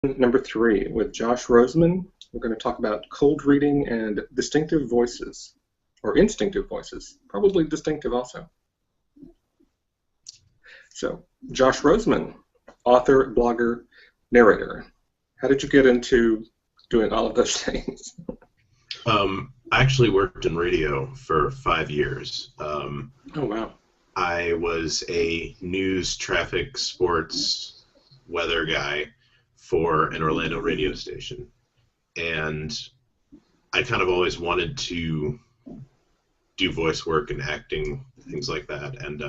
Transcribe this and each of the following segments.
Number 3 with Josh Roseman. We're going to talk about cold reading and distinctive voices, or instinctive voices, probably distinctive also. So, Josh Roseman, author, blogger, narrator. How did you get into doing all of those things? I actually worked in radio for 5 years. Oh, wow. I was a news, traffic, sports, weather guy for an Orlando radio station. And I kind of always wanted to do voice work and acting, things like that. And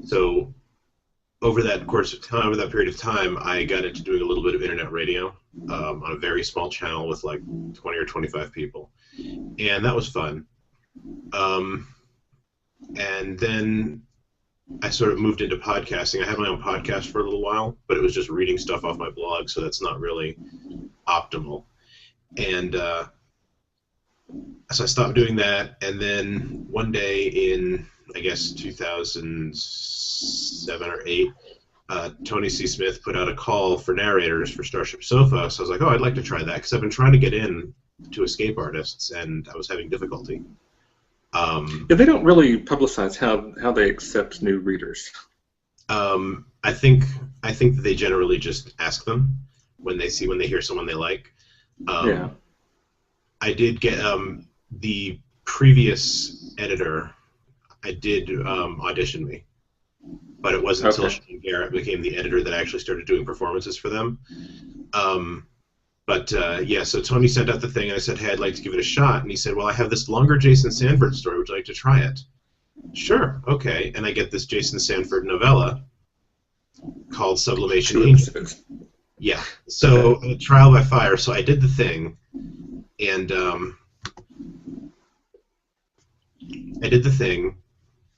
so over that course of time, over that period of time, I got into doing a little bit of internet radio on a very small channel with like 20 or 25 people. And that was fun. And then I sort of moved into podcasting. I had my own podcast for a little while, but it was just reading stuff off my blog, so that's not really optimal. And so I stopped doing that, and then one day in, I guess, 2007 or 8, Tony C. Smith put out a call for narrators for Starship Sofa, so I was like, oh, I'd like to try that, because I've been trying to get in to Escape Artists, and I was having difficulty. Yeah, they don't really publicize how they accept new readers. I think that they generally just ask them when they hear someone they like. Yeah. I did get the previous editor. I did audition me, but it wasn't until Sean Garrett became the editor that I actually started doing performances for them. Yeah, so Tony sent out the thing, and I said, hey, I'd like to give it a shot. And he said, well, I have this longer Jason Sanford story. Would you like to try it? Sure, okay. And I get this Jason Sanford novella called Sublimation Angel. Yeah, so trial by fire. So I did the thing,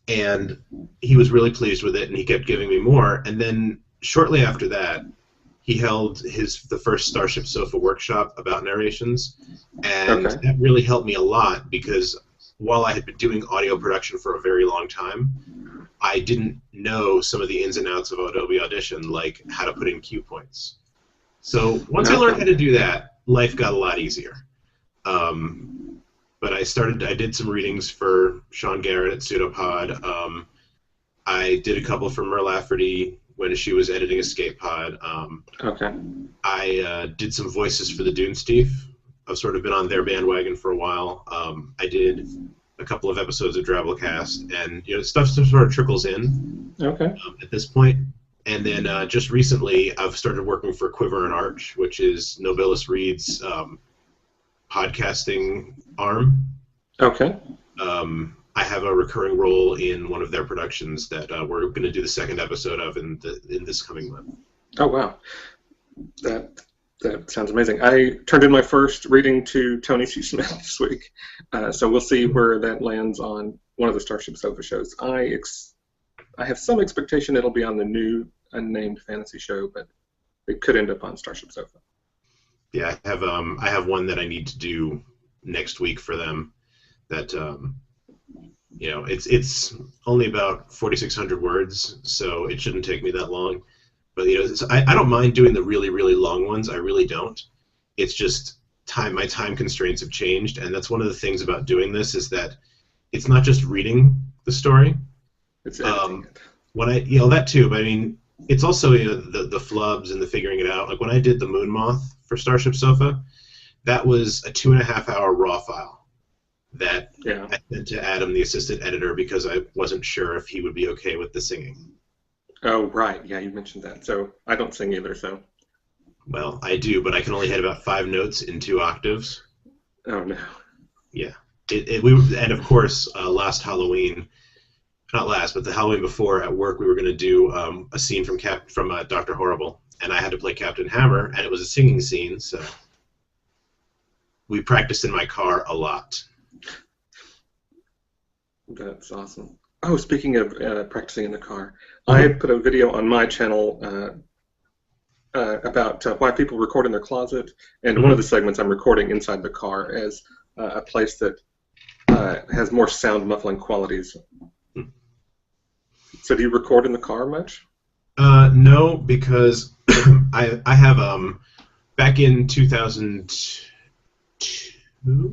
and he was really pleased with it, and he kept giving me more. And then shortly after that, he held the first Starship Sofa workshop about narrations, and that really helped me a lot, because while I had been doing audio production for a very long time, I didn't know some of the ins and outs of Adobe Audition, like how to put in cue points. So once I learned how to do that, life got a lot easier. But I did some readings for Sean Garrett at Pseudopod. I did a couple for Mer Lafferty when she was editing Escape Pod. I did some voices for the Dune Steve. I've sort of been on their bandwagon for a while. I did a couple of episodes of Drabblecast, and stuff sort of trickles in at this point. And then just recently, I've started working for Quiver and Arch, which is Nobilis Reed's podcasting arm. I have a recurring role in one of their productions that we're going to do the second episode of in this coming month. Oh, wow. That sounds amazing. I turned in my first reading to Tony C. Smith this week, so we'll see where that lands on one of the Starship Sofa shows. I have some expectation it'll be on the new unnamed fantasy show, but it could end up on Starship Sofa. Yeah, I have one that I need to do next week for them. That it's only about 4,600 words, so it shouldn't take me that long. But I don't mind doing the really, really long ones. I really don't. It's just my time constraints have changed, and that's one of the things about doing this, is that it's not just reading the story. It's editing it. That too, but I mean, it's also the flubs and the figuring it out. Like when I did the Moon Moth for Starship Sofa, that was a 2.5-hour raw file that I sent to Adam, the assistant editor, because I wasn't sure if he would be okay with the singing. Oh, right. Yeah, you mentioned that. So I don't sing either, so. Well, I do, but I can only hit about 5 notes in 2 octaves. Oh, no. Yeah. And of course, last Halloween, not last, but the Halloween before at work, we were going to do a scene from Dr. Horrible, and I had to play Captain Hammer, and it was a singing scene, so we practiced in my car a lot. That's awesome. Oh, speaking of practicing in the car, I put a video on my channel about why people record in their closet, and one of the segments I'm recording inside the car as a place that has more sound muffling qualities. So do you record in the car much? No, because I have back in 2002.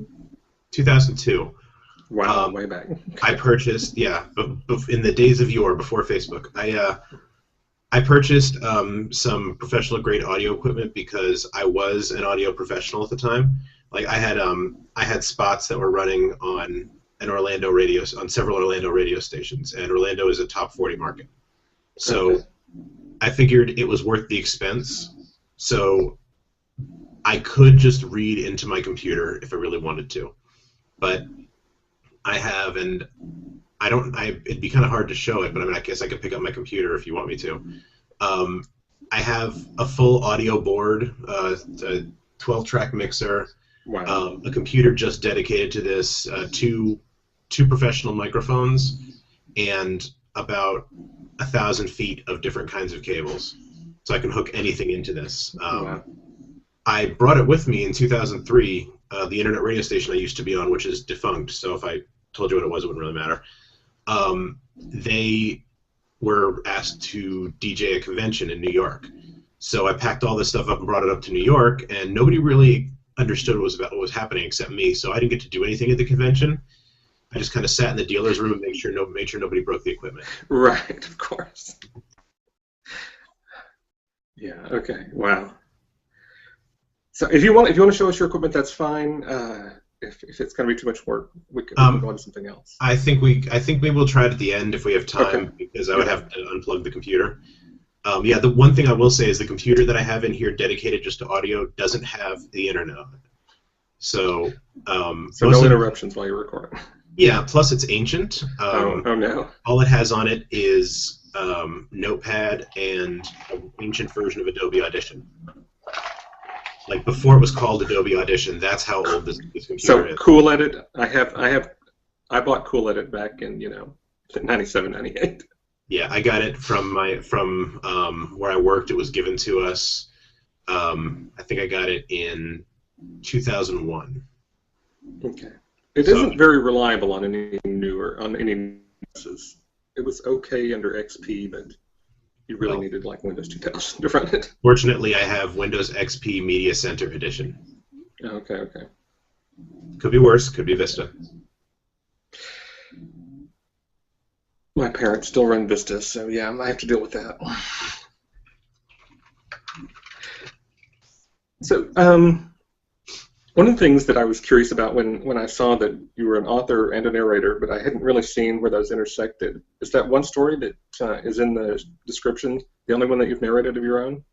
Wow, way back. I purchased, in the days of yore, before Facebook, I purchased some professional grade audio equipment because I was an audio professional at the time. Like I had spots that were running on several Orlando radio stations, and Orlando is a top 40 market. So Okay. I figured it was worth the expense. So I could just read into my computer if I really wanted to, but I have, and it'd be kind of hard to show it, but I mean, I guess I could pick up my computer if you want me to. I have a full audio board, a 12-track mixer, Wow. a computer just dedicated to this, two professional microphones, and about 1,000 feet of different kinds of cables, so I can hook anything into this. Wow. I brought it with me in 2003. The internet radio station I used to be on, which is defunct, so if I told you what it was, it wouldn't really matter. They were asked to DJ a convention in New York. So I packed all this stuff up and brought it up to New York, and nobody really understood what was happening except me, so I didn't get to do anything at the convention. I just kind of sat in the dealer's room and made sure nobody broke the equipment. Right, of course. Yeah, okay, wow. So if you want to show us your equipment, that's fine. If it's going to be too much work, we can go on to something else. I think maybe we'll try it at the end if we have time, Okay. because I would have to unplug the computer. The one thing I will say is the computer that I have in here dedicated just to audio doesn't have the internet on it. So no interruptions while you're recording. Yeah, plus it's ancient. Oh no. All it has on it is Notepad and an ancient version of Adobe Audition. Like before it was called Adobe Audition, that's how old this computer is. Cool Edit, I bought Cool Edit back in 97, 98. Yeah, I got it from where I worked. It was given to us. I think I got it in 2001. Okay. It isn't very reliable on any devices. It was okay under XP, but you really needed like Windows 2000 to run it. Fortunately, I have Windows XP Media Center Edition. Okay. Could be worse. Could be Vista. My parents still run Vista, so yeah, I have to deal with that. So, one of the things that I was curious about when I saw that you were an author and a narrator, but I hadn't really seen where those intersected, is that one story that is in the description the only one that you've narrated of your own?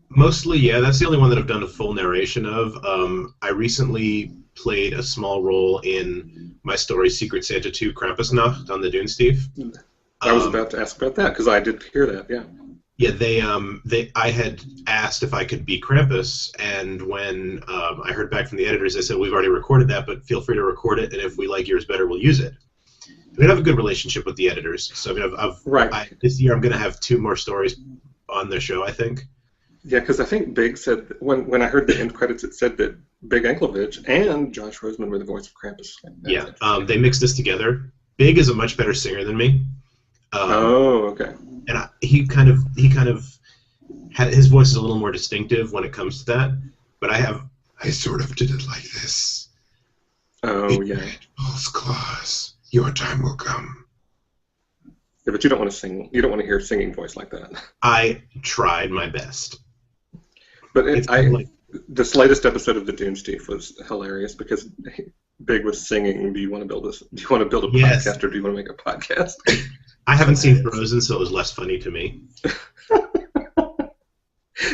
Mostly, yeah. That's the only one that I've done a full narration of. I recently played a small role in my story Secret Santa 2 Krampusnacht on the Dunestief. I was about to ask about that because I did hear that, yeah. Yeah, I had asked if I could be Krampus, and when I heard back from the editors, they said, we've already recorded that, but feel free to record it, and if we like yours better, we'll use it. We have a good relationship with the editors, so I mean, this year I'm going to have 2 more stories on the show, I think. Yeah, because I think Big said, when I heard the end credits, it said that Big Anklevich and Josh Roseman were the voice of Krampus. Yeah, they mixed this together. Big is a much better singer than me. Okay. And he kind of his voice is a little more distinctive when it comes to that. But I sort of did it like this. Oh, yeah. Paul's claws. Your time will come. Yeah, but you don't want to sing. You don't want to hear a singing voice like that. I tried my best. But this latest episode of the Dunestief was hilarious because Big was singing. Do you want to build a podcast, or do you want to make a podcast? I haven't seen Frozen, so it was less funny to me.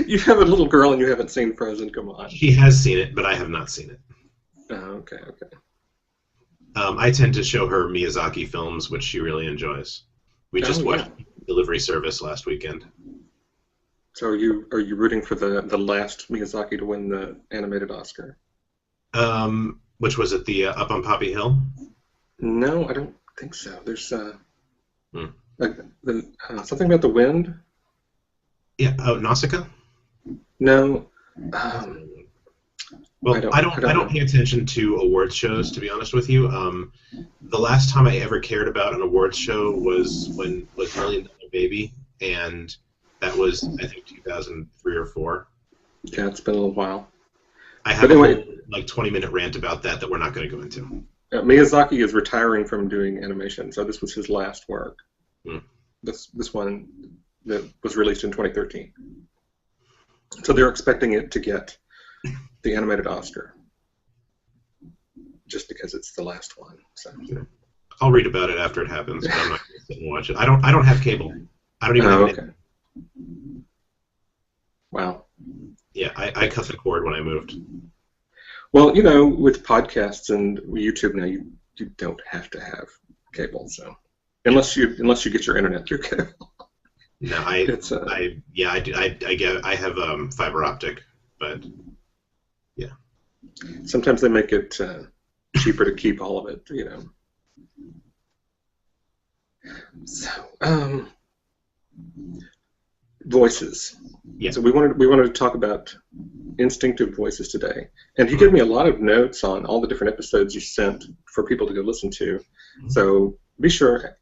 You have a little girl and you haven't seen Frozen. Come on. She has seen it, but I have not seen it. Oh, okay. I tend to show her Miyazaki films, which she really enjoys. We just watched Delivery Service last weekend. So are you rooting for the last Miyazaki to win the animated Oscar? Which was at the Up on Poppy Hill? No, I don't think so. There's something about the wind. Yeah. Oh, Nausicaa? No. Well, I don't pay attention to awards shows, to be honest with you. The last time I ever cared about an awards show was Million Dollar Baby and that was, I think, 2003 or 4. Yeah, it's been a little while. I have a whole, like, 20-minute rant about that we're not going to go into. Miyazaki is retiring from doing animation, so this was his last work. Hmm. This one that was released in 2013. So they're expecting it to get the animated Oscar, just because it's the last one. So. I'll read about it after it happens, but I'm not going to sit and watch it. I don't have cable. I don't even have it. Wow. Yeah, I cut the cord when I moved. Well, you know, with podcasts and YouTube now, you don't have to have cable. So unless you get your internet through cable. No, I have fiber optic, but yeah. Sometimes they make it cheaper to keep all of it, you know. So, voices. Yeah. So we wanted to talk about instinctive voices today, and you gave me a lot of notes on all the different episodes you sent for people to go listen to. So be sure,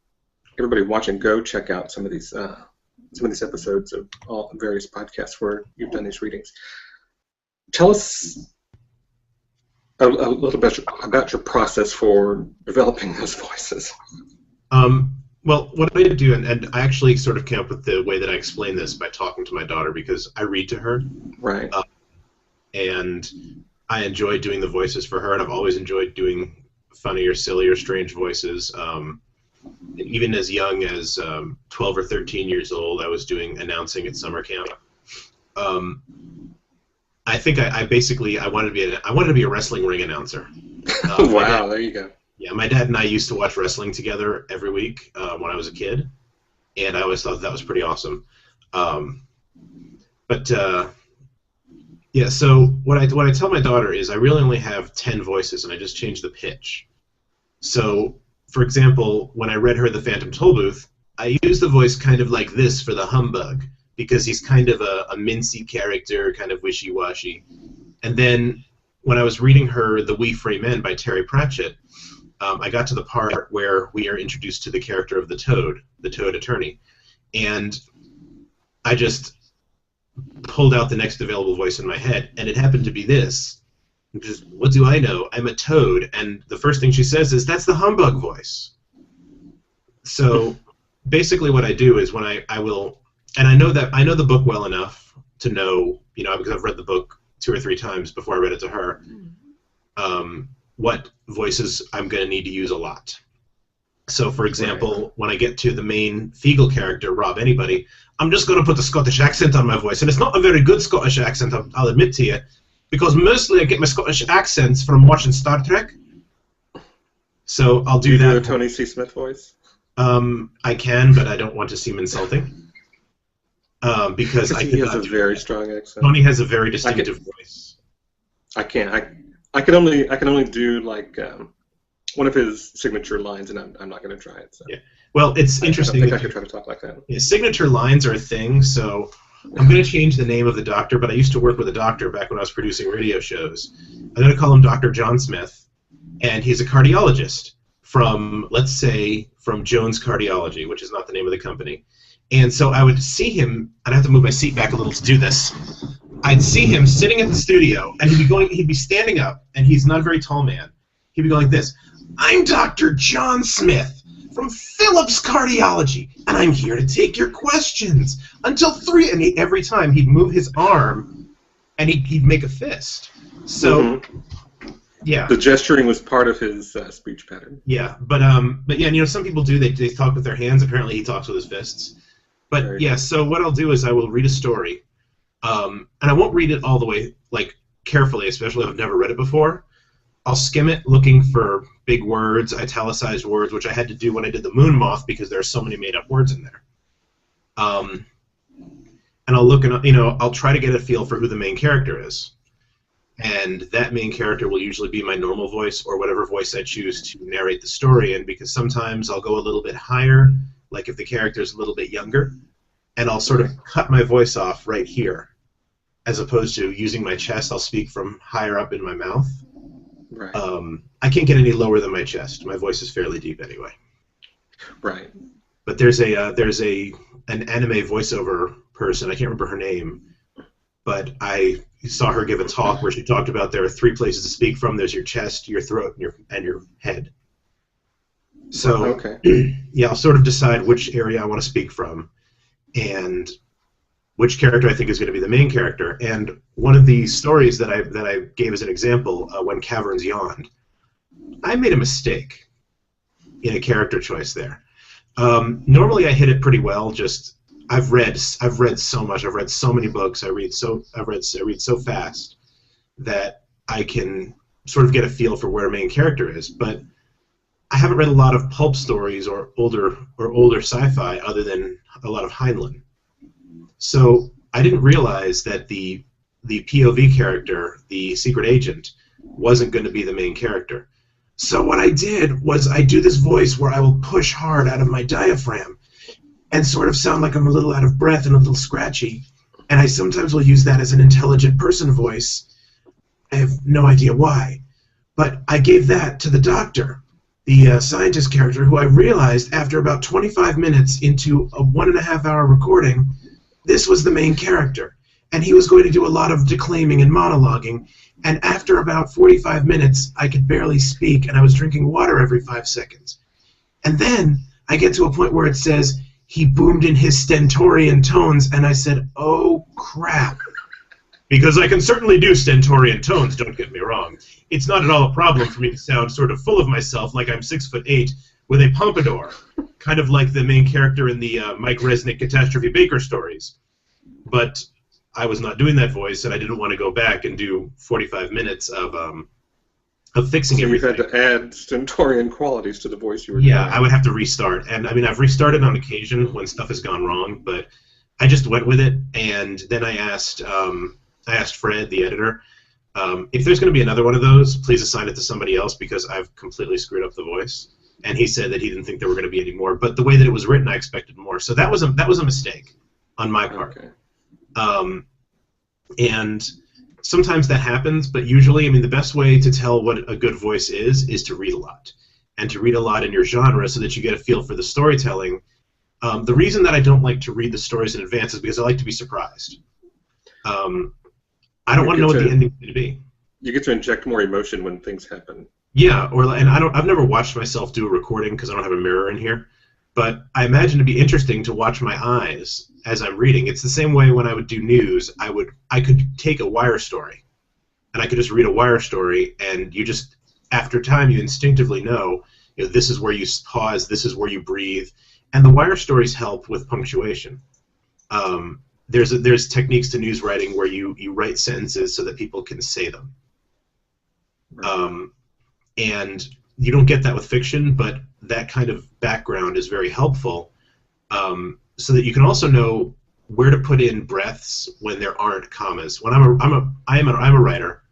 everybody watching, go check out some of these episodes of all various podcasts where you've done these readings. Tell us a little bit about your process for developing those voices. Well, what I do, and I actually sort of came up with the way that I explain this by talking to my daughter, because I read to her. Right. And I enjoy doing the voices for her, and I've always enjoyed doing funny or silly or strange voices. Even as young as 12 or 13 years old, I was doing announcing at summer camp. I think I basically wanted to be a wrestling ring announcer. Wow, there you go. Yeah, my dad and I used to watch wrestling together every week when I was a kid, and I always thought that was pretty awesome. Yeah, so what I tell my daughter is I really only have 10 voices, and I just change the pitch. So, for example, when I read her The Phantom Tollbooth, I used the voice kind of like this for the humbug, because he's kind of a mincy character, kind of wishy-washy. And then when I was reading her The We Free Men by Terry Pratchett, I got to the part where we are introduced to the character of the Toad attorney. And I just pulled out the next available voice in my head, and it happened to be this. Because, what do I know? I'm a toad. And the first thing she says is, that's the humbug voice. So basically what I do is when I will, and I know the book well enough to know, because I've read the book 2 or 3 times before I read it to her, what voices I'm going to need to use a lot. So, for example, when I get to the main Fiegel character, Rob Anybody, I'm just going to put the Scottish accent on my voice. And it's not a very good Scottish accent, I'll admit to you, because mostly I get my Scottish accents from watching Star Trek. So I'll do that. Do a Tony C. Smith voice? I can, but I don't want to seem insulting. Because he has a very strong accent. Tony has a very distinctive voice. I can't. I can only do like one of his signature lines, and I'm not going to try it. So. Yeah. Well, it's interesting. I think I could try to talk like that. Yeah, signature lines are a thing, so I'm going to change the name of the doctor, but I used to work with a doctor back when I was producing radio shows. I'm going to call him Dr. John Smith, and he's a cardiologist from, let's say, from Jones Cardiology, which is not the name of the company. And so I would see him, and I have to move my seat back a little to do this. I'd see him sitting at the studio, and he'd be standing up, and he's not a very tall man. He'd be going like this, I'm Dr. John Smith from Phillips Cardiology, and I'm here to take your questions until 3. And every time he'd move his arm, and he'd make a fist. So, yeah. The gesturing was part of his speech pattern. Yeah, but yeah, some people do. They talk with their hands. Apparently, he talks with his fists. But yeah, so what I'll do is I will read a story, and I won't read it all the way carefully, especially if I've never read it before. I'll skim it looking for big words, italicized words, which I had to do when I did the Moon Moth because there are so many made-up words in there. And I'll look and I'll try to get a feel for who the main character is, and that main character will usually be my normal voice or whatever voice I choose to narrate the story in. Because sometimes I'll go a little bit higher, like if the character is a little bit younger, and I'll sort of cut my voice off right here, as opposed to using my chest. I'll speak from higher up in my mouth. Right. I can't get any lower than my chest. My voice is fairly deep anyway. Right. But there's a an anime voiceover person. I can't remember her name, but I saw her give a talk where she talked about there are 3 places to speak from. There's your chest, your throat, and your head. So Okay. yeah, I'll sort of decide which area I want to speak from and which character I think is going to be the main character. And one of the stories that I gave as an example, When Caverns Yawned, I made a mistake in a character choice there. Normally I hit it pretty well. Just I've read so much. I've read so many books. I read so fast that I can sort of get a feel for where a main character is. But I haven't read a lot of pulp stories or older sci-fi other than a lot of Heinlein. So I didn't realize that the POV character, the secret agent, wasn't going to be the main character. So what I did was I do this voice where I will push hard out of my diaphragm and sort of sound like I'm a little out of breath and a little scratchy. And I sometimes will use that as an intelligent person voice. I have no idea why. But I gave that to the doctor, the scientist character, who I realized after about 25 minutes into a 1.5-hour recording, this was the main character. And he was going to do a lot of declaiming and monologuing. And after about 45 minutes, I could barely speak, and I was drinking water every 5 seconds. And then I get to a point where it says, he boomed in his stentorian tones, and I said, oh, crap. Because I can certainly do stentorian tones, don't get me wrong. It's not at all a problem for me to sound sort of full of myself, like I'm 6'8", with a pompadour, kind of like the main character in the Mike Resnick Catastrophe Baker stories. But I was not doing that voice, and I didn't want to go back and do 45 minutes of fixing everything. So you had to add stentorian qualities to the voice you were doing. Yeah, I would have to restart. And, I mean, I've restarted on occasion when stuff has gone wrong, but I just went with it, and then I asked Fred, the editor, if there's going to be another one of those, please assign it to somebody else because I've completely screwed up the voice. And he said that he didn't think there were going to be any more. But the way that it was written, I expected more. So that was a mistake on my part. Okay. And sometimes that happens, but usually, I mean, the best way to tell what a good voice is to read a lot. And to read a lot in your genre so that you get a feel for the storytelling. The reason that I don't like to read the stories in advance is because I like to be surprised. I don't want to know what the ending is going to be. You get to inject more emotion when things happen. Yeah, and I've never watched myself do a recording because I don't have a mirror in here. But I imagine it'd be interesting to watch my eyes as I'm reading. It's the same way when I would do news. I could take a wire story, and I could just read a wire story, and you just, after time, you instinctively know, this is where you pause, this is where you breathe, and the wire stories help with punctuation. There's techniques to news writing where you write sentences so that people can say them. Right. And you don't get that with fiction, but that kind of background is very helpful, so that you can also know where to put in breaths when there aren't commas. When I'm a writer,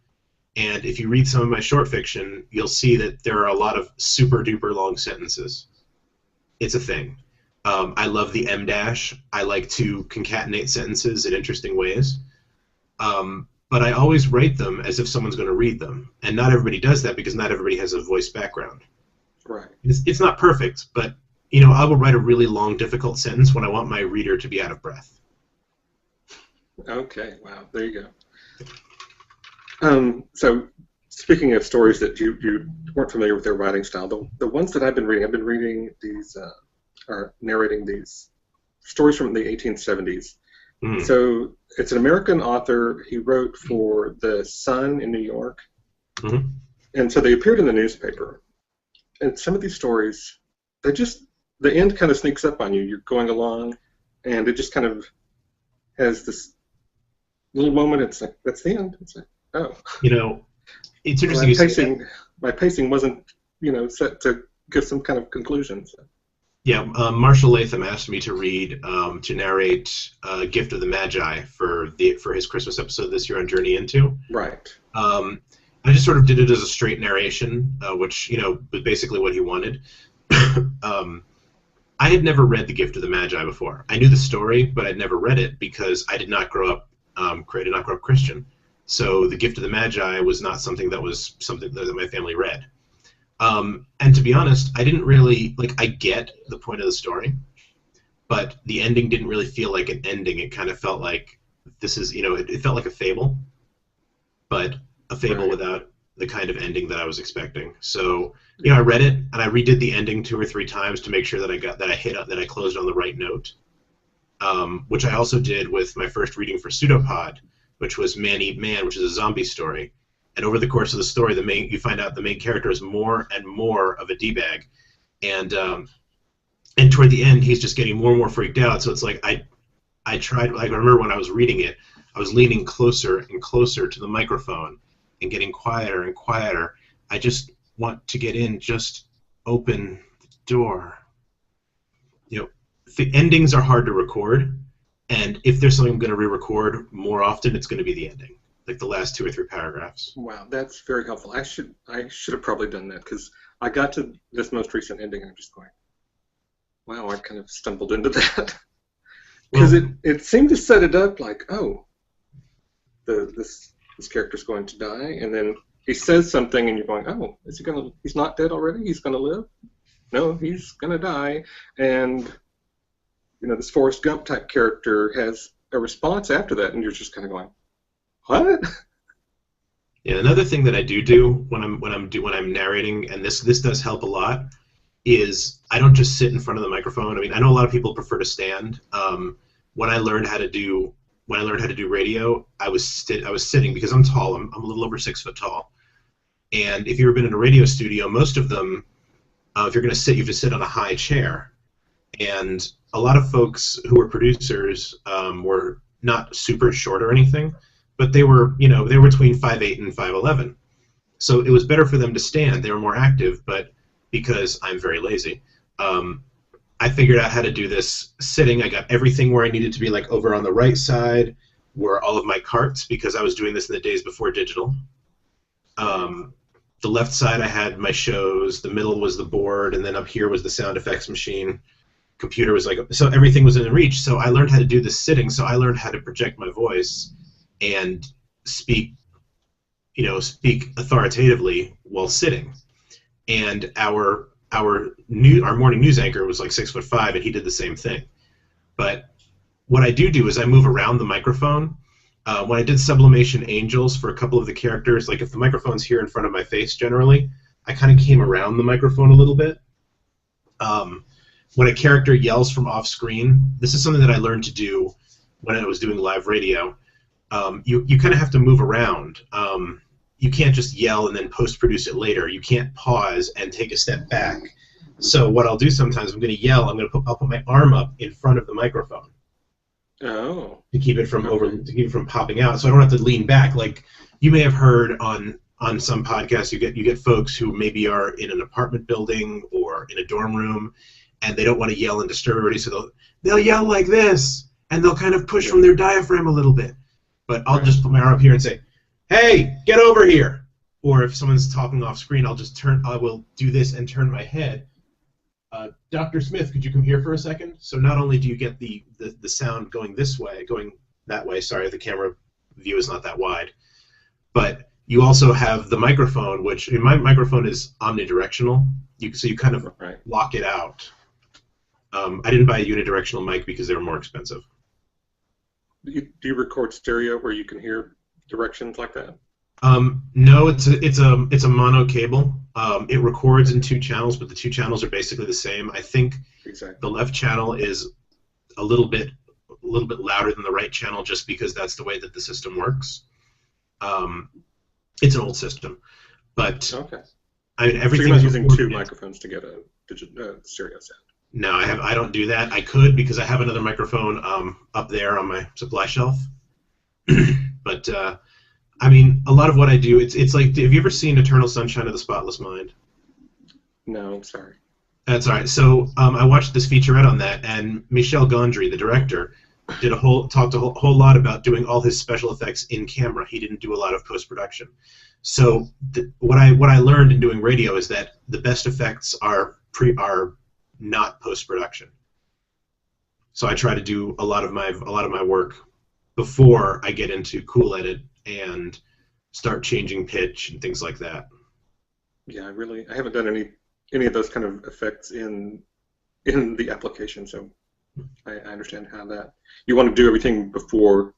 and if you read some of my short fiction, you'll see that there are a lot of super duper long sentences. It's a thing. I love the em dash. I like to concatenate sentences in interesting ways. But I always write them as if someone's going to read them. And not everybody does that because not everybody has a voice background. Right. It's not perfect, but I will write a really long, difficult sentence when I want my reader to be out of breath. Okay, wow, there you go. So speaking of stories that you weren't familiar with their writing style, the ones that I've been reading these, are narrating these stories from the 1870s. Mm. So it's an American author. He wrote for The Sun in New York. Mm-hmm. And so they appeared in the newspaper. And some of these stories, the end kind of sneaks up on you. You're going along, and it just kind of has this little moment. It's like, that's the end. It's like, oh. It's interesting. My pacing wasn't, set to give some kind of conclusion. So. Yeah, Marshall Latham asked me to narrate Gift of the Magi for his Christmas episode this year on Journey Into. Right. I just sort of did it as a straight narration, which, was basically what he wanted. I had never read The Gift of the Magi before. I knew the story, but I'd never read it because I did not grow up Christian. So The Gift of the Magi was not something that my family read. And to be honest, I didn't really, I get the point of the story, but the ending didn't really feel like an ending. It kind of felt like this is, it felt like a fable, but a fable Right. without the kind of ending that I was expecting. So, I read it and I redid the ending 2 or 3 times to make sure that I closed on the right note. Which I also did with my first reading for Pseudopod, which was Man Eat Man, which is a zombie story. And over the course of the story, you find out the main character is more and more of a d-bag, and toward the end, he's just getting more and more freaked out. So it's like I tried. Like, I remember when I was reading it, I was leaning closer and closer to the microphone and getting quieter and quieter. I just want to get in. Just open the door. The endings are hard to record, and if there's something I'm going to re-record more often, it's going to be the ending, like the last 2 or 3 paragraphs. Wow, that's very helpful. I should have probably done that, because I got to this most recent ending and I'm just going, wow, I kind of stumbled into that. Because it seemed to set it up like, oh, this character's going to die, and then he says something and you're going, oh, he's not dead already? He's going to live? No, he's going to die. And this Forrest Gump type character has a response after that, and you're just kind of going, what? Yeah, another thing that I do when I'm narrating, and this does help a lot, is I don't just sit in front of the microphone. I mean, I know a lot of people prefer to stand. When I learned how to do radio, I was sitting because I'm tall. I'm a little over 6 foot tall, and if you've ever been in a radio studio, most of them, if you're going to sit, you have to sit on a high chair. And a lot of folks who were producers were not super short or anything, but they were between 5'8" and 5'11". So it was better for them to stand. They were more active, but because I'm very lazy, I figured out how to do this sitting. I got everything where I needed to be, like over on the right side were all of my carts, because I was doing this in the days before digital. The left side I had my shows, the middle was the board, and then up here was the sound effects machine. Computer was so everything was in reach. So I learned how to do this sitting. So I learned how to project my voice and speak authoritatively while sitting. And our morning news anchor was like 6'5", and he did the same thing. But what I do is I move around the microphone. When I did Sublimation Angels for a couple of the characters, like if the microphone's here in front of my face, generally, I kind of came around the microphone a little bit. When a character yells from off screen, this is something that I learned to do when I was doing live radio. You kind of have to move around. You can't just yell and then post-produce it later. You can't pause and take a step back. So what I'll do sometimes, I'm going to yell. I'll put my arm up in front of the microphone. Oh. To keep it from popping out, so I don't have to lean back. Like you may have heard on some podcasts, you get folks who maybe are in an apartment building or in a dorm room, and they don't want to yell and disturb everybody, so they'll yell like this, and they'll kind of push from their diaphragm a little bit. But I'll just put my arm up here and say, "Hey, get over here!" Or if someone's talking off screen, I will do this and turn my head. Dr. Smith, could you come here for a second? So not only do you get the sound going that way, sorry, the camera view is not that wide, but you also have the microphone, which my microphone is omnidirectional, so you kind of lock it out. I didn't buy a unidirectional mic because they were more expensive. Do you record stereo where you can hear directions like that? No, it's a mono cable. It records in 2 channels, but the 2 channels are basically the same. I think the left channel is a little bit louder than the right channel, just because that's the way that the system works. It's an old system, but I mean everything. So you're not using 2 microphones to get a stereo sound? No, I don't do that. I could, because I have another microphone up there on my supply shelf, but. I mean, a lot of what I do, it's like, have you ever seen Eternal Sunshine of the Spotless Mind? No, I'm sorry. That's all right. So I watched this featurette on that, and Michel Gondry, the director, talked a whole lot about doing all his special effects in camera. He didn't do a lot of post-production. So what I learned in doing radio is that the best effects are not post-production. So I try to do a lot of my work before I get into Cool Edit and start changing pitch and things like that. Yeah, I haven't done any of those kind of effects in the application, so I understand how that you want to do everything before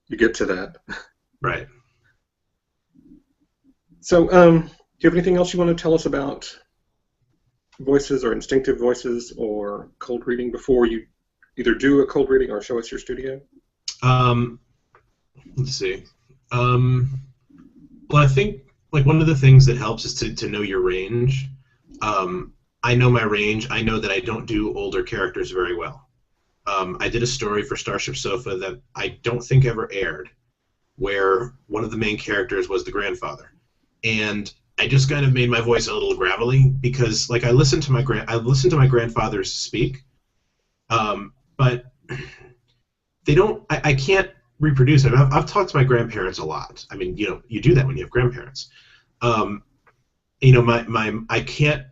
you get to that. Right. So, do you have anything else you want to tell us about voices or instinctive voices or cold reading before you either do a cold reading or show us your studio? Um, let's see. Um, well, I think like one of the things that helps is to know your range. I know my range. I know that I don't do older characters very well. I did a story for Starship Sofa that I don't think ever aired, where one of the main characters was the grandfather, and I just kind of made my voice a little gravelly because, like, I listened to my grandfathers speak, but they don't. I can't reproduce it. I've talked to my grandparents a lot. I mean, you do that when you have grandparents. Um, I can't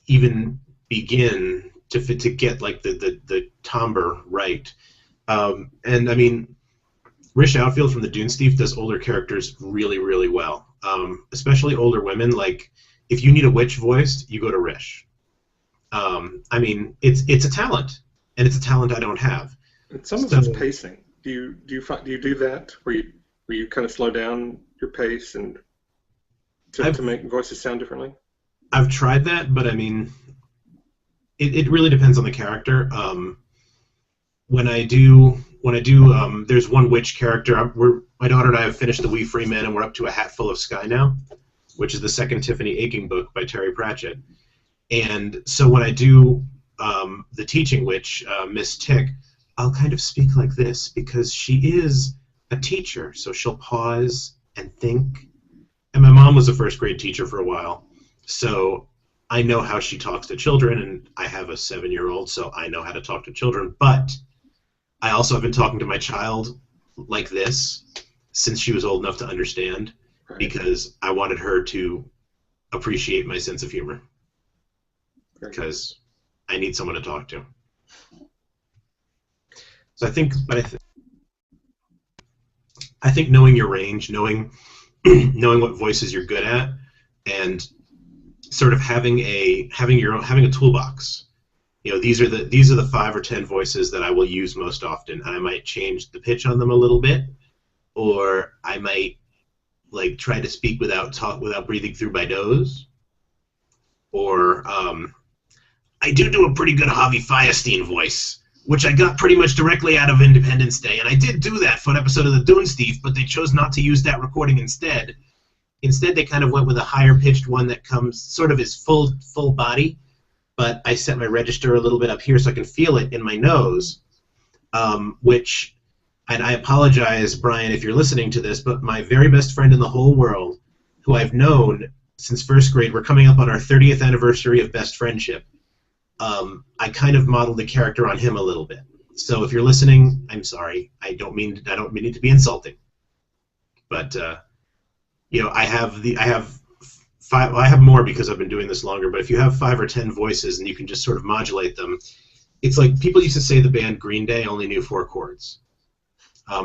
even begin to get like the timbre right. And I mean, Rish Outfield from the Dune Steve does older characters really, really well. Especially older women. Like, if you need a witch voiced, you go to Rish. I mean, it's a talent, and it's a talent I don't have. And some of So it's pacing. Do you do that where you kind of slow down your pace and to I've make voices sound differently? I've tried that, but I mean, it really depends on the character. There's one witch character. My daughter and I have finished The Wee Free Men, and we're up to A Hat Full of Sky now, which is the second Tiffany Aching book by Terry Pratchett. And so when I do the teaching witch, Miss Tick, I'll kind of speak like this because she is a teacher, so she'll pause and think. And my mom was a first grade teacher for a while, so I know how she talks to children, and I have a 7-year-old, so I know how to talk to children. But I also have been talking to my child like this since she was old enough to understand, Right. because I wanted her to appreciate my sense of humor, because I need someone to talk to. So I think knowing your range, knowing what voices you're good at, and sort of having a toolbox. These are the 5 or 10 voices that I will use most often. I might change the pitch on them a little bit, or I might like try to speak without breathing through my nose, or I do a pretty good Javi Firestein voice, which I got pretty much directly out of Independence Day, and I did do that for an episode of the Dune Steve, but they chose not to use that recording instead. Instead, they kind of went with a higher pitched one that comes sort of as full body, but I set my register a little bit up here so I can feel it in my nose, and I apologize, Brian, if you're listening to this, but my very best friend in the whole world, who I've known since first grade, we're coming up on our 30th anniversary of best friendship. I kind of modeled the character on him a little bit. So if you're listening, I'm sorry. I don't mean it to be insulting. But I have more because I've been doing this longer. But if you have 5 or 10 voices and you can just sort of modulate them, it's like people used to say the band Green Day only knew 4 chords.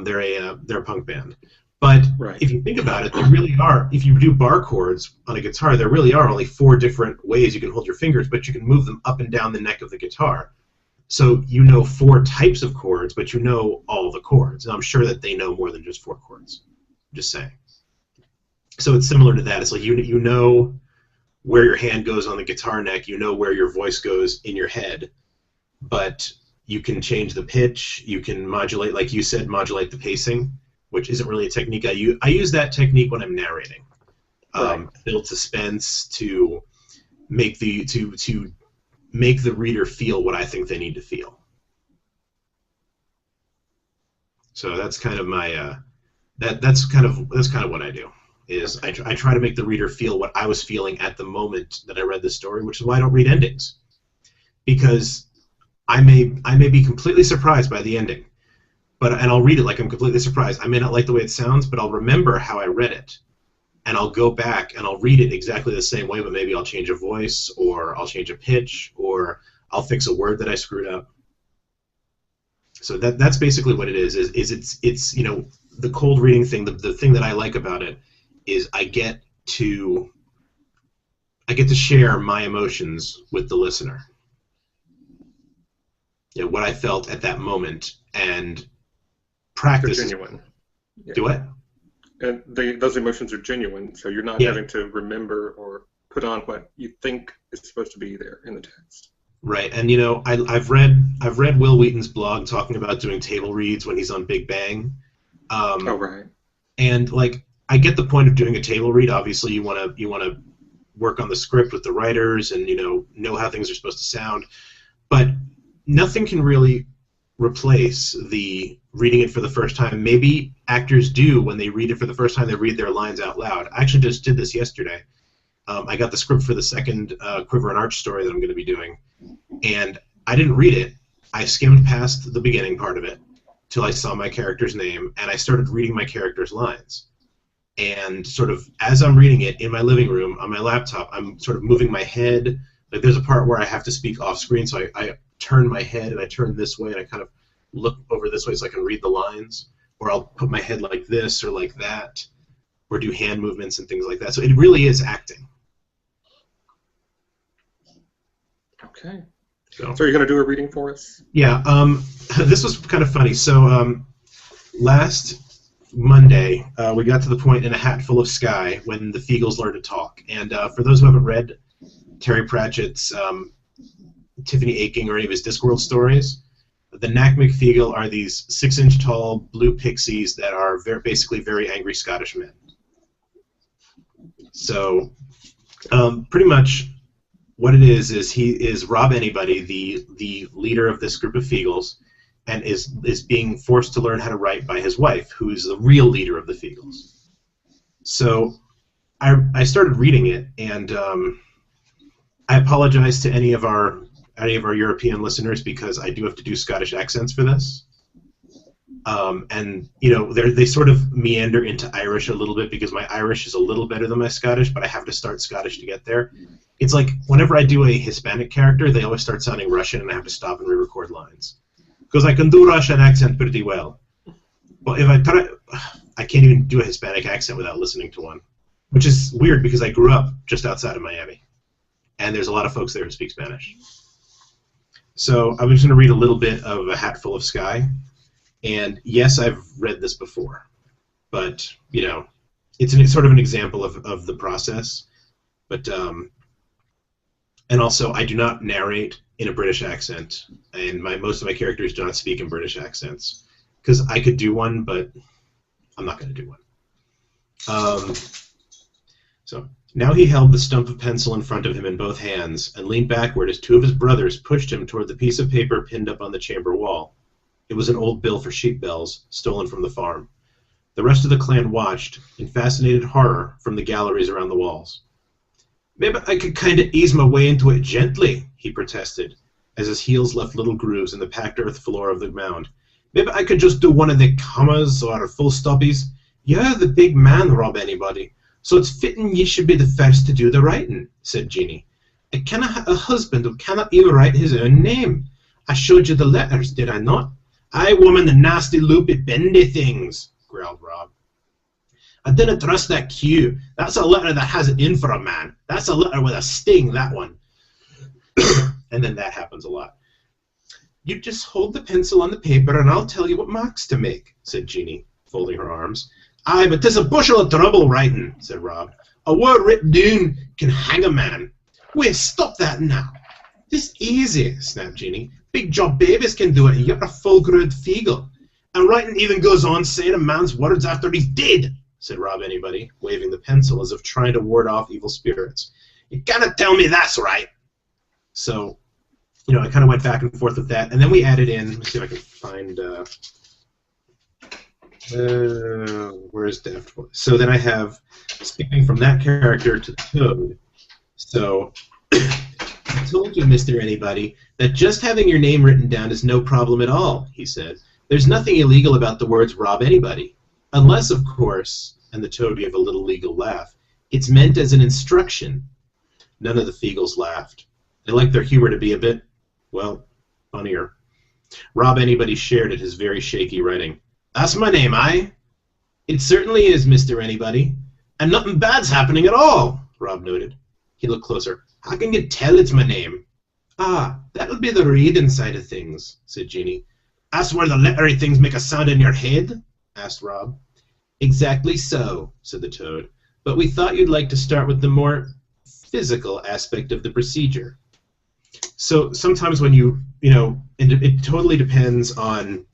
They're a punk band. But Right. if you think about it, there really are, if you do bar chords on a guitar, there really are only 4 different ways you can hold your fingers, but you can move them up and down the neck of the guitar. So 4 types of chords, but you know all the chords. And I'm sure that they know more than just 4 chords. I'm just saying. So it's similar to that. It's like you know where your hand goes on the guitar neck, you know where your voice goes in your head, but you can change the pitch, you can modulate, like you said, modulate the pacing, which isn't really a technique I use. I use that technique when I'm narrating. Right. Build suspense to make the reader feel what I think they need to feel. So that's kind of my that's kind of what I do. Is I try to make the reader feel what I was feeling at the moment that I read the story, which is why I don't read endings, because I may be completely surprised by the ending, and I'll read it like I'm completely surprised. I may not like the way it sounds, but I'll remember how I read it, and I'll go back and I'll read it exactly the same way, but maybe I'll change a voice, or I'll change a pitch, or I'll fix a word that I screwed up. So that's basically what it is. It's the cold reading thing. The thing that I like about it is I get to share my emotions with the listener. what I felt at that moment, and They're practice. genuine. Yeah. Do what? And those emotions are genuine, so you're not having to remember or put on what you think is supposed to be there in the text. Right, and I've read Will Wheaton's blog talking about doing table reads when he's on Big Bang. Oh, right. And like, I get the point of doing a table read. Obviously, you want to work on the script with the writers and know how things are supposed to sound, but nothing can really replace the reading it for the first time. Maybe actors do when they read it for the first time. They read their lines out loud. I actually just did this yesterday. I got the script for the second Quiver and Arch story that I'm going to be doing, and I didn't read it. I skimmed past the beginning part of it till I saw my character's name, and I started reading my character's lines. And sort of as I'm reading it in my living room on my laptop, I'm sort of moving my head. Like, there's a part where I have to speak off screen, so I turn my head and I turn this way, and I kind of look over this way so I can read the lines, or I'll put my head like this or like that, or do hand movements and things like that. So it really is acting. Okay. So you're going to do a reading for us? Yeah. This was kind of funny. So last Monday, we got to the point in A Hat Full of Sky when the Feagles learn to talk. And for those who haven't read Terry Pratchett's Tiffany Aching or any of his Discworld stories, the Nakmek Feagle are these 6-inch tall blue pixies that are basically very angry Scottish men. So pretty much what it is he is Rob Anybody, the leader of this group of Feagles, and is being forced to learn how to write by his wife, who is the real leader of the Feagles. So I started reading it, and I apologize to any of our European listeners because I do have to do Scottish accents for this. And they sort of meander into Irish a little bit because my Irish is a little better than my Scottish, but I have to start Scottish to get there. It's like whenever I do a Hispanic character, they always start sounding Russian, and I have to stop and re-record lines because I can do Russian accent pretty well. But if I try, I can't even do a Hispanic accent without listening to one, which is weird because I grew up just outside of Miami, and there's a lot of folks there who speak Spanish. So I'm just going to read a little bit of A Hat Full of Sky. And yes, I've read this before, but it's sort of an example of the process. But and also, I do not narrate in a British accent, and most of my characters do not speak in British accents because I could do one, but I'm not going to do one. So now he held the stump of pencil in front of him in both hands and leaned backward as two of his brothers pushed him toward the piece of paper pinned up on the chamber wall. It was an old bill for sheep bells, stolen from the farm. The rest of the clan watched, in fascinated horror, from the galleries around the walls. "Maybe I could kind of ease my way into it gently," he protested, as his heels left little grooves in the packed earth floor of the mound. "Maybe I could just do one of the commas or full stoppies. You're the big man, Rob Anybody, so it's fitting ye should be the first to do the writing," said Jeanie. "I cannot have a husband who cannot even write his own name. I showed you the letters, did I not? "Aye, woman, the nasty, loopy, bendy things," growled Rob. "I didn't trust that Q. That's a letter that has it in for a man. That's a letter with a sting, that one." And then that happens a lot. "You just hold the pencil on the paper and I'll tell you what marks to make," said Jeanie, folding her arms. "Aye, but 'tis a bushel of trouble writing," said Rob. "A word writ down can hang a man." "Wait, stop that now." "This easy," snapped Jeanie. "Big job babies can do it, and you're a full-grown Feagle. And writing even goes on saying a man's words after he's dead," said Rob Anybody, waving the pencil as if trying to ward off evil spirits. "You gotta tell me that's right." So, I kind of went back and forth with that, and then we added in. Let's see if I can find. Where's Daft Boy? So then I have skipping from that character to Toad. So. "I told you, Mr. Anybody, that just having your name written down is no problem at all," he said. "There's nothing illegal about the words Rob Anybody. Unless, of course," and the Toad gave a little legal laugh, "it's meant as an instruction." None of the Feagles laughed. They liked their humor to be a bit, well, funnier. Rob Anybody shared at his very shaky writing. "That's my name, aye?" "It certainly is, Mr. Anybody. And nothing bad's happening at all," Rob noted. He looked closer. "How can you tell it's my name?" Ah, that would be the reading side of things, said Jeannie. That's where the lettery things make a sound in your head? Asked Rob. Exactly so, said the Toad. But we thought you'd like to start with the more physical aspect of the procedure. So sometimes when it totally depends on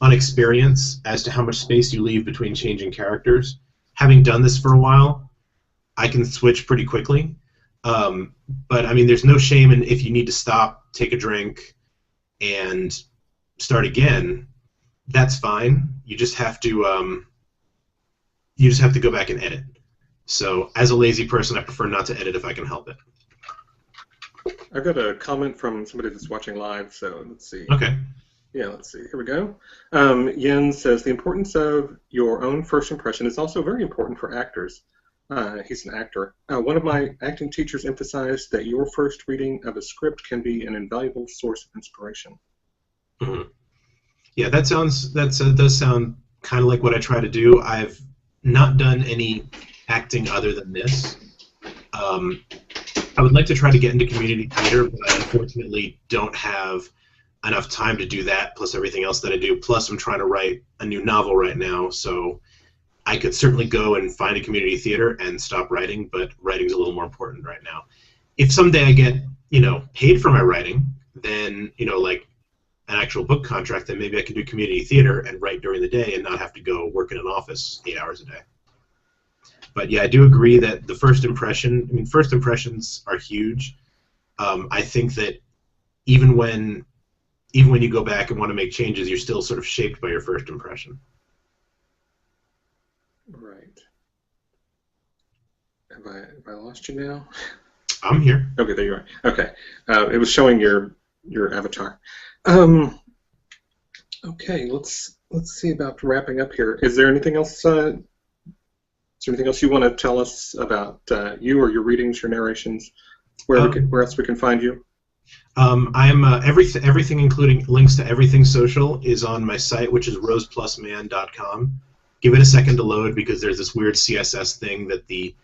experience as to how much space you leave between changing characters. Having done this for a while, I can switch pretty quickly. But I mean, there's no shame in if you need to stop, take a drink, and start again. That's fine. You just have to go back and edit. So as a lazy person, I prefer not to edit if I can help it. I got a comment from somebody that's watching live, so let's see. Okay. Yeah, let's see. Here we go. Yen says, the importance of your own first impression is also very important for actors. He's an actor. One of my acting teachers emphasized that your first reading of a script can be an invaluable source of inspiration. Mm-hmm. Yeah, that does sound kind of like what I try to do. I've not done any acting other than this. I would like to try to get into community theater, but I unfortunately don't have enough time to do that, plus everything else that I do. Plus, I'm trying to write a new novel right now, so I could certainly go and find a community theater and stop writing, but writing's a little more important right now. If someday I get, paid for my writing, then, like an actual book contract, then maybe I can do community theater and write during the day and not have to go work in an office 8 hours a day. But yeah, I do agree that the first impressions are huge. I think that even when you go back and want to make changes, you're still sort of shaped by your first impression. Right. Have I lost you now? I'm here. Okay, there you are. Okay. It was showing your avatar. Okay, let's see about wrapping up here. Is there anything else? Is there anything else you want to tell us about you or your readings, your narrations? Where else we can find you? I'm everything, including links to everything social, is on my site, which is roseplusman.com. Give it a second to load because there's this weird CSS thing that the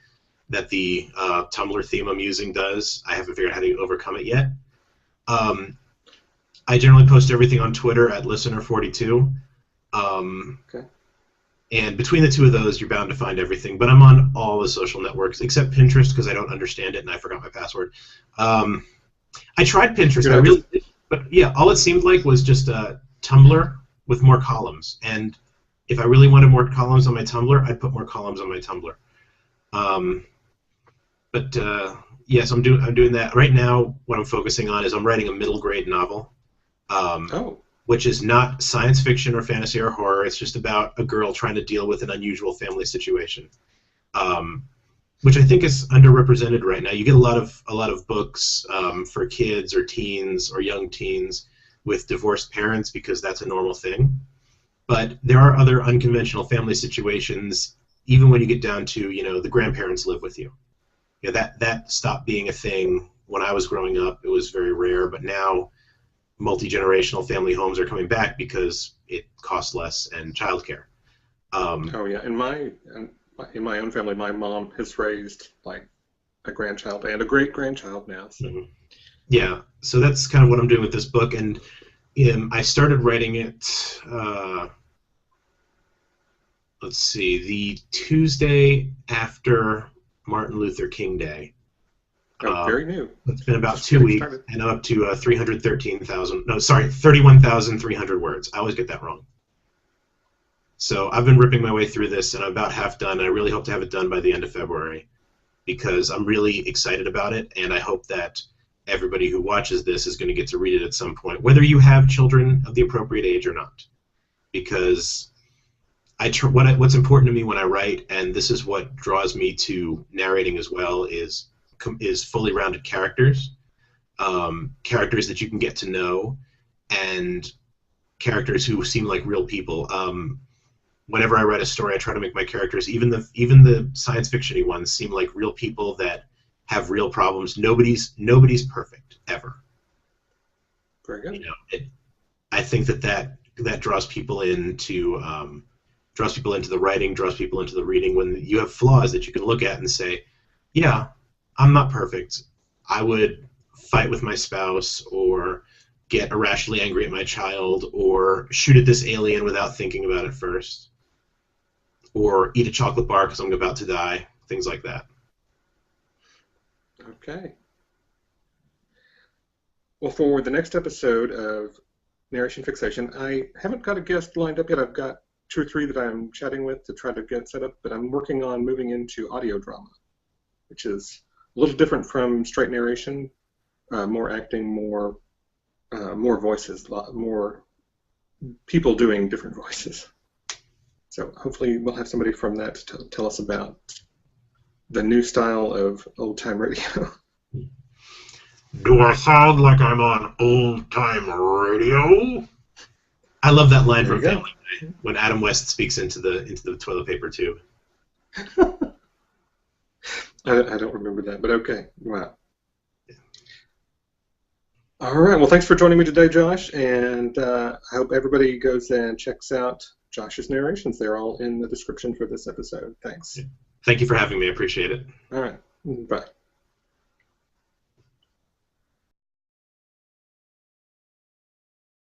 Tumblr theme I'm using does. I haven't figured out how to overcome it yet. I generally post everything on Twitter at listener42. Okay. And between the two of those, you're bound to find everything. But I'm on all the social networks except Pinterest because I don't understand it and I forgot my password. I tried Pinterest. I really did, but yeah, all it seemed like was just a Tumblr with more columns. And if I really wanted more columns on my Tumblr, I'd put more columns on my Tumblr. Yes, I'm doing that right now. What I'm focusing on is I'm writing a middle grade novel. Which is not science fiction or fantasy or horror. It's just about a girl trying to deal with an unusual family situation, which I think is underrepresented right now. You get a lot of books for kids or teens or young teens with divorced parents because that's a normal thing. But there are other unconventional family situations, even when you get down to the grandparents live with you. That stopped being a thing when I was growing up. It was very rare, but now multi-generational family homes are coming back because it costs less and childcare. Oh yeah, in my own family, my mom has raised like a grandchild and a great-grandchild now. So. Mm-hmm. Yeah, so that's kind of what I'm doing with this book, and I started writing it. Let's see, the Tuesday after Martin Luther King Day. Very new. It's been about 2 weeks, and I'm up to 31,300 words. I always get that wrong. So I've been ripping my way through this, and I'm about half done. I really hope to have it done by the end of February because I'm really excited about it, and I hope that everybody who watches this is going to get to read it at some point, whether you have children of the appropriate age or not. Because what's important to me when I write, and this is what draws me to narrating as well, is fully rounded characters, characters that you can get to know, and characters who seem like real people. Whenever I write a story, I try to make my characters, even the science fiction-y ones, seem like real people that have real problems. Nobody's perfect ever. Very good. I think that draws people into the writing, draws people into the reading when you have flaws that you can look at and say, yeah, I'm not perfect. I would fight with my spouse, or get irrationally angry at my child, or shoot at this alien without thinking about it first, or eat a chocolate bar because I'm about to die, things like that. Okay. Well, for the next episode of Narration Fixation, I haven't got a guest lined up yet. I've got 2 or 3 that I'm chatting with to try to get set up, but I'm working on moving into audio drama, which is a little different from straight narration, more acting, more voices, more people doing different voices. So hopefully we'll have somebody from that to tell us about the new style of old-time radio. Do I sound like I'm on old-time radio? I love that line from Family Guy when Adam West speaks into the toilet paper tube. I don't remember that, but okay. Wow. All right. Well, thanks for joining me today, Josh, and I hope everybody goes and checks out Josh's narrations. They're all in the description for this episode. Thanks. Thank you for having me. I appreciate it. All right. Bye.